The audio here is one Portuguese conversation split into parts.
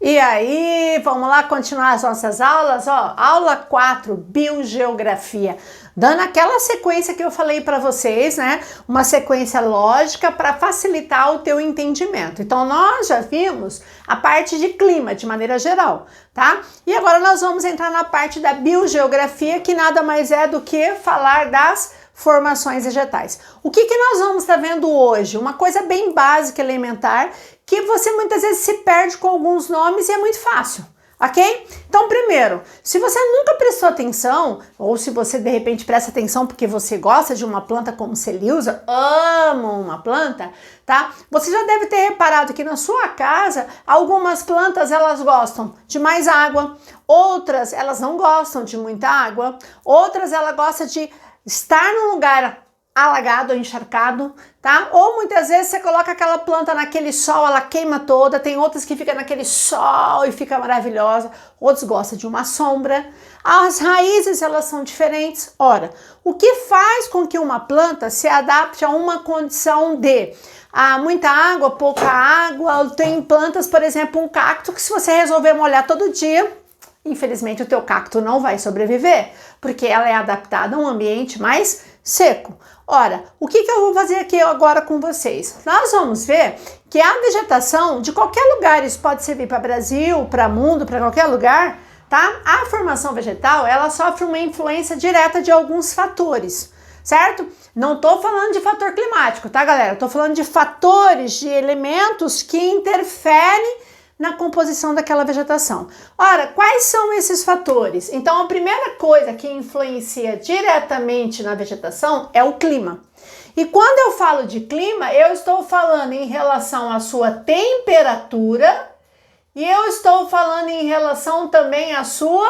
E aí, vamos lá continuar as nossas aulas, ó, aula 4, biogeografia, dando aquela sequência que eu falei para vocês, né, uma sequência lógica para facilitar o teu entendimento. Então, nós já vimos a parte de clima, de maneira geral, tá? E agora nós vamos entrar na parte da biogeografia, que nada mais é do que falar das formações vegetais. O que nós vamos estar vendo hoje? Uma coisa bem básica, elementar, que você muitas vezes se perde com alguns nomes e é muito fácil, ok? Então, primeiro, se você nunca prestou atenção, ou se você de repente presta atenção porque você gosta de uma planta como Celeusa, ama uma planta, tá? Você já deve ter reparado que na sua casa, algumas plantas elas gostam de mais água, outras elas não gostam de muita água, outras ela gosta de estar num lugar alagado ou encharcado, tá? Ou muitas vezes você coloca aquela planta naquele sol, ela queima toda, tem outras que ficam naquele sol e fica maravilhosa, outros gostam de uma sombra. As raízes, elas são diferentes. Ora, o que faz com que uma planta se adapte a uma condição de muita água, pouca água? Tem plantas, por exemplo, um cacto, que se você resolver molhar todo dia, infelizmente o teu cacto não vai sobreviver, porque ela é adaptada a um ambiente mais seco. Ora, o que eu vou fazer aqui agora com vocês? Nós vamos ver que a vegetação de qualquer lugar, isso pode servir para Brasil, para mundo, para qualquer lugar, tá? A formação vegetal, ela sofre uma influência direta de alguns fatores, certo? Não tô falando de fator climático, tá, galera? Tô falando de fatores, de elementos que interferem na composição daquela vegetação. Ora, quais são esses fatores? Então, a primeira coisa que influencia diretamente na vegetação é o clima. E quando eu falo de clima, eu estou falando em relação à sua temperatura e eu estou falando em relação também à sua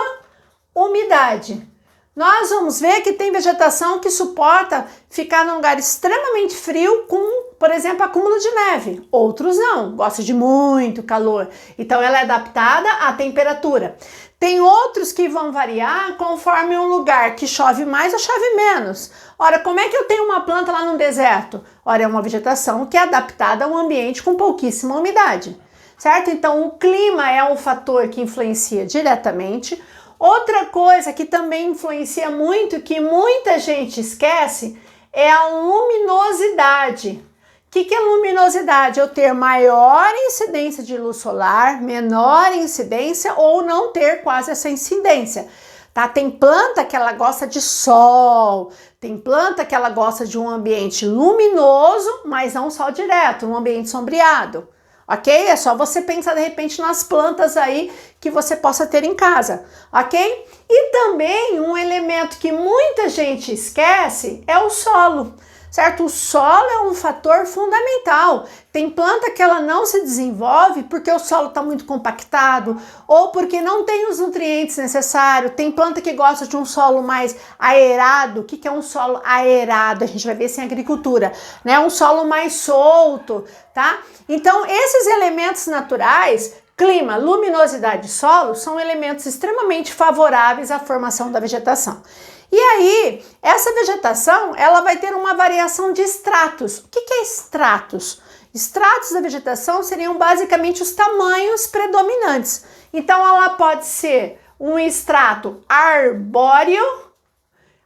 umidade. Nós vamos ver que tem vegetação que suporta ficar num lugar extremamente frio com, por exemplo, acúmulo de neve. Outros não, gostam de muito calor. Então ela é adaptada à temperatura. Tem outros que vão variar conforme um lugar que chove mais ou chove menos. Ora, como é que eu tenho uma planta lá no deserto? Ora, é uma vegetação que é adaptada a um ambiente com pouquíssima umidade, certo? Então o clima é um fator que influencia diretamente. Outra coisa que também influencia muito, que muita gente esquece, é a luminosidade. O que é luminosidade? Eu ter maior incidência de luz solar, menor incidência ou não ter quase essa incidência. Tá? Tem planta que ela gosta de sol, tem planta que ela gosta de um ambiente luminoso, mas não sol direto, um ambiente sombreado. Ok? É só você pensar de repente nas plantas aí que você possa ter em casa, ok? E também um elemento que muita gente esquece é o solo, certo? O solo é um fator fundamental. Tem planta que ela não se desenvolve porque o solo está muito compactado ou porque não tem os nutrientes necessários. Tem planta que gosta de um solo mais aerado. O que é um solo aerado? A gente vai ver isso em agricultura, né? Um solo mais solto, tá? Então, esses elementos naturais, clima, luminosidade e solo, são elementos extremamente favoráveis à formação da vegetação. E aí, essa vegetação, ela vai ter uma variação de estratos. O que é estratos? Estratos da vegetação seriam basicamente os tamanhos predominantes. Então, ela pode ser um estrato arbóreo.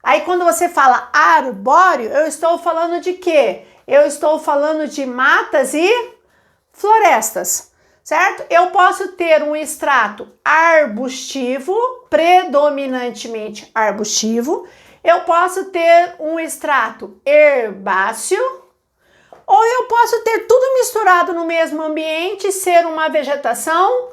Aí, quando você fala arbóreo, eu estou falando de quê? Eu estou falando de matas e florestas, certo? Eu posso ter um estrato arbustivo, predominantemente arbustivo. Eu posso ter um estrato herbáceo, ou eu posso ter tudo misturado no mesmo ambiente e ser uma vegetação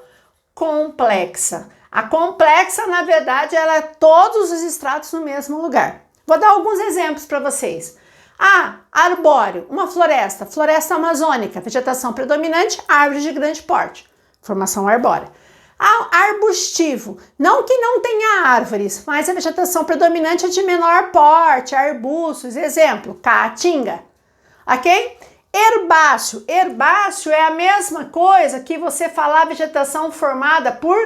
complexa. A complexa, na verdade, ela é todos os estratos no mesmo lugar. Vou dar alguns exemplos para vocês. Arbóreo, uma floresta, floresta amazônica, vegetação predominante, árvores de grande porte, formação arbórea. Arbustivo, não que não tenha árvores, mas a vegetação predominante é de menor porte, arbustos, exemplo, caatinga, ok? Herbáceo, herbáceo é a mesma coisa que você falar vegetação formada por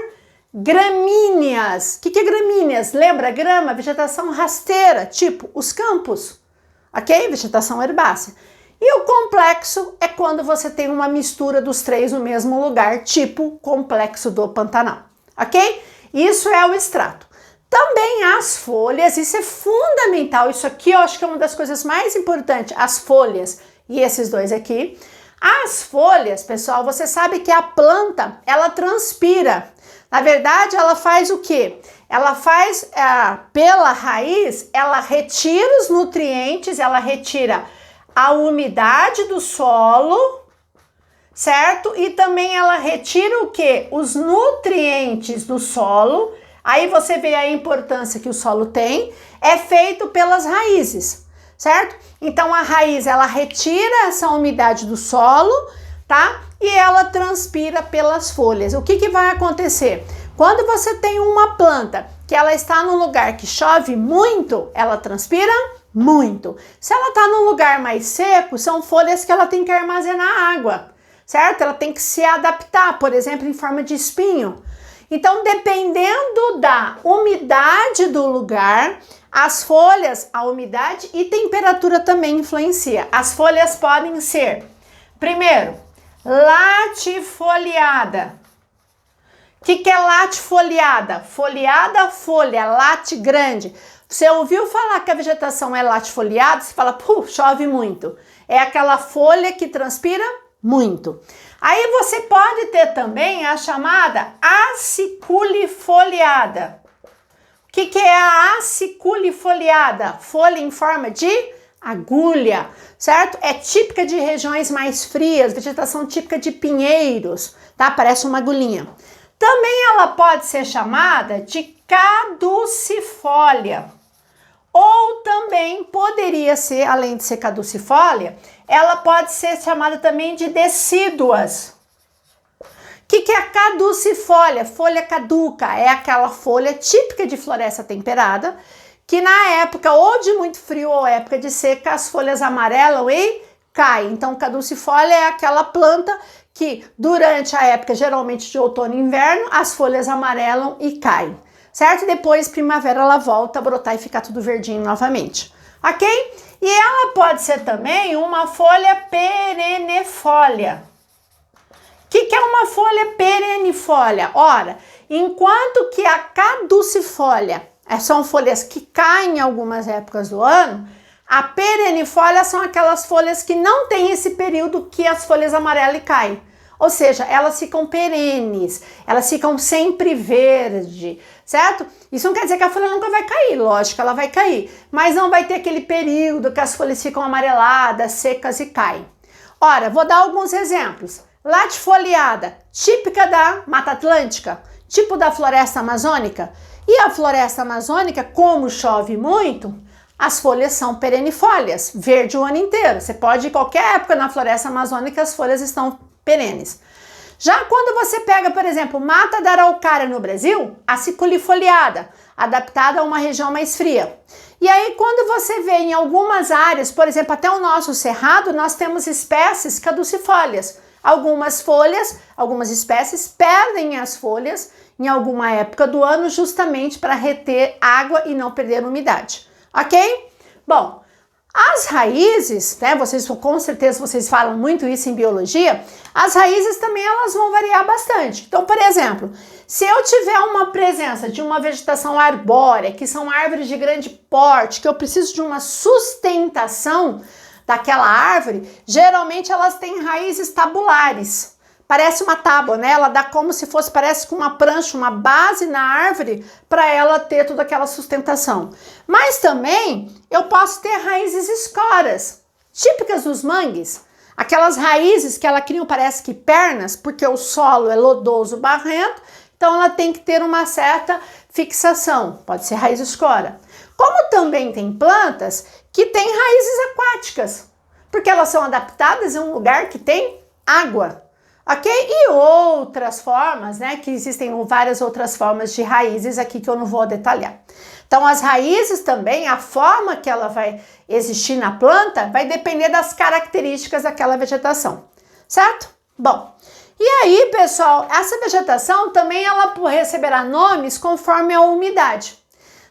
gramíneas. O que é gramíneas? Lembra grama, vegetação rasteira, tipo os campos. Ok? Vegetação herbácea. E o complexo é quando você tem uma mistura dos três no mesmo lugar, tipo complexo do Pantanal, ok? Isso é o estrato. Também as folhas, isso é fundamental, isso aqui eu acho que é uma das coisas mais importantes, as folhas e esses dois aqui. As folhas, pessoal, você sabe que a planta, ela transpira. Na verdade, ela faz o quê? Ela faz, pela raiz, ela retira os nutrientes, ela retira a umidade do solo, certo? E também ela retira o quê? Os nutrientes do solo. Aí você vê a importância que o solo tem, é feito pelas raízes, certo? Então a raiz, ela retira essa umidade do solo, tá? E ela transpira pelas folhas. O que vai acontecer? Quando você tem uma planta que ela está num lugar que chove muito, ela transpira muito. Se ela está num lugar mais seco, são folhas que ela tem que armazenar água, certo? Ela tem que se adaptar, por exemplo, em forma de espinho. Então, dependendo da umidade do lugar, as folhas, a umidade e temperatura também influencia. As folhas podem ser, primeiro, latifoliada. O que é latifoliada? Foliada, folha, late grande. Você ouviu falar que a vegetação é latifoliada? Você fala, chove muito. É aquela folha que transpira muito. Aí você pode ter também a chamada aciculifoliada. O que é a aciculifoliada? Folha em forma de agulha, certo? É típica de regiões mais frias, vegetação típica de pinheiros, tá? Parece uma agulhinha. Também ela pode ser chamada de caducifólia. Ou também poderia ser, além de ser caducifólia, ela pode ser chamada também de decíduas. O que é a caducifólia? Folha caduca é aquela folha típica de floresta temperada, que na época ou de muito frio ou época de seca, as folhas amarelam e caem. Então, caducifólia é aquela planta que durante a época, geralmente de outono e inverno, as folhas amarelam e caem. Certo? Depois, primavera, ela volta a brotar e ficar tudo verdinho novamente, ok? E ela pode ser também uma folha perennifólia. O que é uma folha perennifólia? Ora, enquanto que a caducifólia são folhas que caem em algumas épocas do ano, a perennifólia são aquelas folhas que não têm esse período que as folhas amarelas caem. Ou seja, elas ficam perenes, elas ficam sempre verde, certo? Isso não quer dizer que a folha nunca vai cair, lógico, ela vai cair, mas não vai ter aquele período que as folhas ficam amareladas, secas e caem. Ora, vou dar alguns exemplos. Latifoliada, típica da Mata Atlântica, tipo da floresta amazônica. E a floresta amazônica, como chove muito, as folhas são perennifólias, verde o ano inteiro. Você pode ir qualquer época na floresta amazônica, as folhas estão perenes. Já quando você pega, por exemplo, Mata da Araucária no Brasil, aciculifoliada, adaptada a uma região mais fria. E aí quando você vê em algumas áreas, por exemplo, até o nosso cerrado, nós temos espécies caducifólias. Algumas folhas, algumas espécies perdem as folhas em alguma época do ano justamente para reter água e não perder umidade. Ok? Bom, as raízes, né, com certeza vocês falam muito isso em biologia, as raízes também elas vão variar bastante. Então, por exemplo, se eu tiver uma presença de uma vegetação arbórea, que são árvores de grande porte, que eu preciso de uma sustentação daquela árvore, geralmente elas têm raízes tabulares. Parece uma tábua, né? Ela dá como se fosse, parece com uma prancha, uma base na árvore para ela ter toda aquela sustentação. Mas também eu posso ter raízes escoras, típicas dos mangues. Aquelas raízes que ela criam, parece que pernas, porque o solo é lodoso, barrento, então ela tem que ter uma certa fixação, pode ser raiz escora. Como também tem plantas que têm raízes aquáticas, porque elas são adaptadas em um lugar que tem água. Ok? E outras formas, né? Que existem várias outras formas de raízes aqui que eu não vou detalhar. Então, as raízes também, a forma que ela vai existir na planta, vai depender das características daquela vegetação, certo? Bom, e aí, pessoal, essa vegetação também ela receberá nomes conforme a umidade,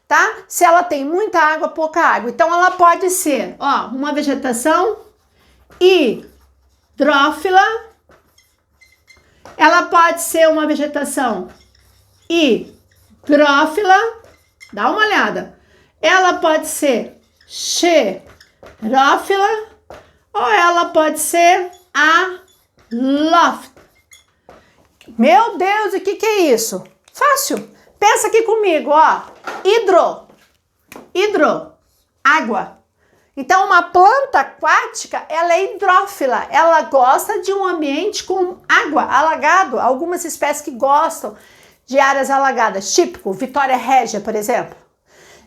tá? Se ela tem muita água, pouca água. Então, ela pode ser, ó, uma vegetação hidrófila, ela pode ser uma vegetação higrófila, dá uma olhada, ela pode ser xerófila ou ela pode ser alófila. Meu Deus, o que é isso? Fácil. Pensa aqui comigo, ó. Hidro, água. Então, uma planta aquática, ela é hidrófila. Ela gosta de um ambiente com água, alagado. Algumas espécies que gostam de áreas alagadas, típico Vitória Régia, por exemplo.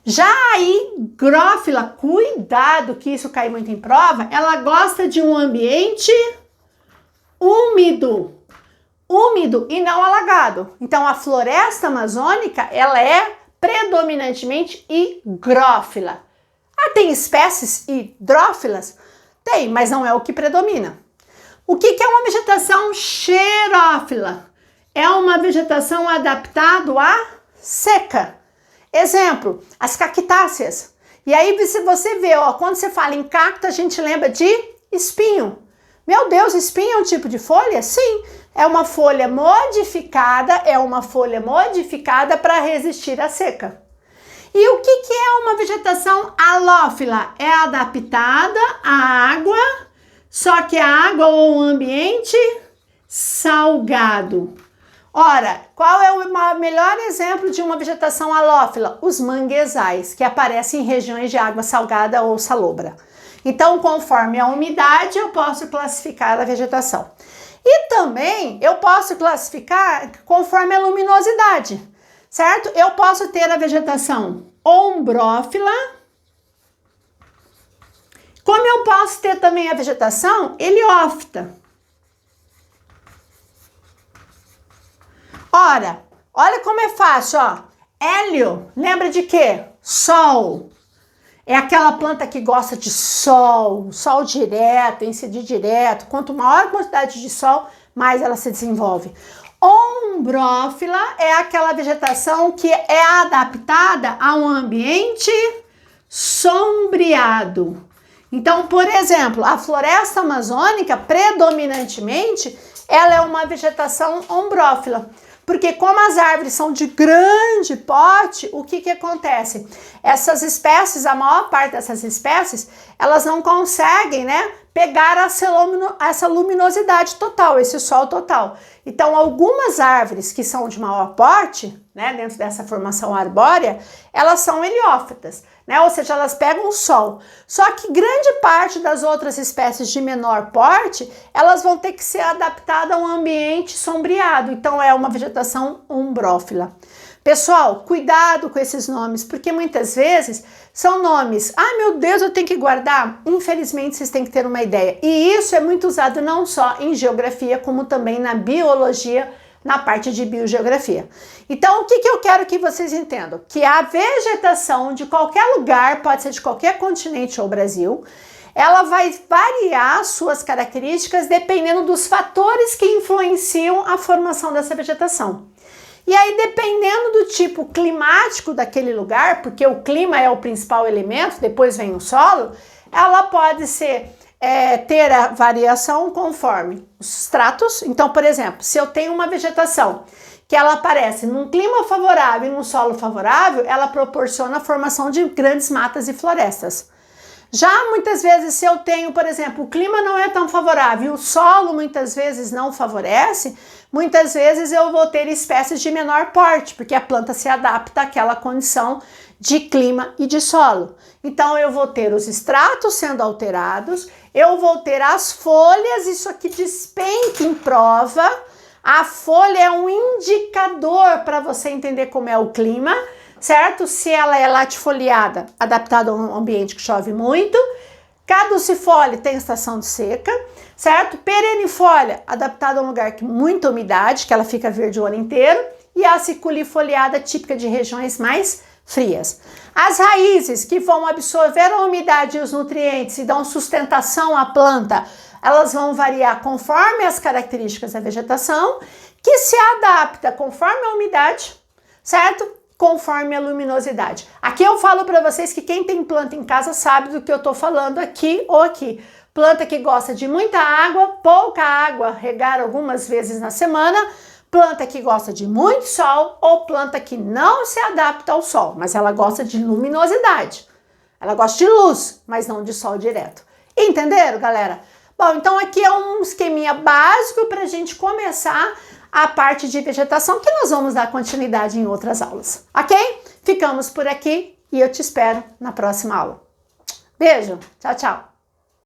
Já a higrófila, cuidado que isso cai muito em prova, ela gosta de um ambiente úmido e não alagado. Então, a floresta amazônica, ela é predominantemente higrófila. Ah, tem espécies hidrófilas? Tem, mas não é o que predomina. O que é uma vegetação xerófila? É uma vegetação adaptada à seca. Exemplo, as cactáceas. E aí, se você vê, ó, quando você fala em cacto, a gente lembra de espinho. Meu Deus, espinho é um tipo de folha? Sim, é uma folha modificada, para resistir à seca. E o que é uma vegetação alófila? É adaptada à água, só que a água ou um ambiente salgado. Ora, qual é o melhor exemplo de uma vegetação alófila? Os manguezais, que aparecem em regiões de água salgada ou salobra. Então, conforme a umidade, eu posso classificar a vegetação. E também eu posso classificar conforme a luminosidade, certo? Eu posso ter a vegetação ombrófila, como eu posso ter também a vegetação heliófita. Ora, olha como é fácil, ó. Hélio, lembra de quê? Sol. É aquela planta que gosta de sol direto, incidir direto. Quanto maior a quantidade de sol, mais ela se desenvolve. Ombrófila é aquela vegetação que é adaptada a um ambiente sombreado. Então, por exemplo, a floresta amazônica, predominantemente, ela é uma vegetação ombrófila. Porque como as árvores são de grande porte, o que acontece? Essas espécies, a maior parte dessas espécies, elas não conseguem, né, pegar essa luminosidade total, esse sol total. Então, algumas árvores que são de maior porte, né, dentro dessa formação arbórea, elas são heliófitas, né, ou seja, elas pegam o sol. Só que grande parte das outras espécies de menor porte, elas vão ter que ser adaptadas a um ambiente sombreado. Então, é uma vegetação ombrófila. Pessoal, cuidado com esses nomes, porque muitas vezes são nomes, meu Deus, eu tenho que guardar. Infelizmente, vocês têm que ter uma ideia. E isso é muito usado não só em geografia, como também na biologia, na parte de biogeografia. Então, o que eu quero que vocês entendam? Que a vegetação de qualquer lugar, pode ser de qualquer continente ou Brasil, ela vai variar suas características dependendo dos fatores que influenciam a formação dessa vegetação. E aí, dependendo do tipo climático daquele lugar, porque o clima é o principal elemento, depois vem o solo, ela pode ser, ter a variação conforme os estratos. Então, por exemplo, se eu tenho uma vegetação que ela aparece num clima favorável e num solo favorável, ela proporciona a formação de grandes matas e florestas. Já muitas vezes, se eu tenho, por exemplo, o clima não é tão favorável e o solo muitas vezes não favorece, muitas vezes eu vou ter espécies de menor porte, porque a planta se adapta àquela condição de clima e de solo. Então, eu vou ter os estratos sendo alterados, eu vou ter as folhas, isso aqui despenca em prova. A folha é um indicador para você entender como é o clima, certo? Se ela é latifoliada, adaptada a um ambiente que chove muito. Caducifólia tem estação de seca, certo? Perenifolha, adaptada a um lugar com muita umidade, que ela fica verde o ano inteiro. E a aciculifoliada, típica de regiões mais frias. As raízes, que vão absorver a umidade e os nutrientes e dão sustentação à planta, elas vão variar conforme as características da vegetação, que se adapta conforme a umidade, certo? Conforme a luminosidade. Aqui eu falo para vocês que quem tem planta em casa sabe do que eu tô falando aqui ou aqui. planta que gosta de muita água, pouca água, regar algumas vezes na semana, planta que gosta de muito sol ou planta que não se adapta ao sol, mas ela gosta de luminosidade. Ela gosta de luz, mas não de sol direto. Entenderam, galera? Bom, então aqui é um esqueminha básico para a gente começar a parte de vegetação, que nós vamos dar continuidade em outras aulas, ok? Ficamos por aqui e eu te espero na próxima aula. Beijo, tchau, tchau!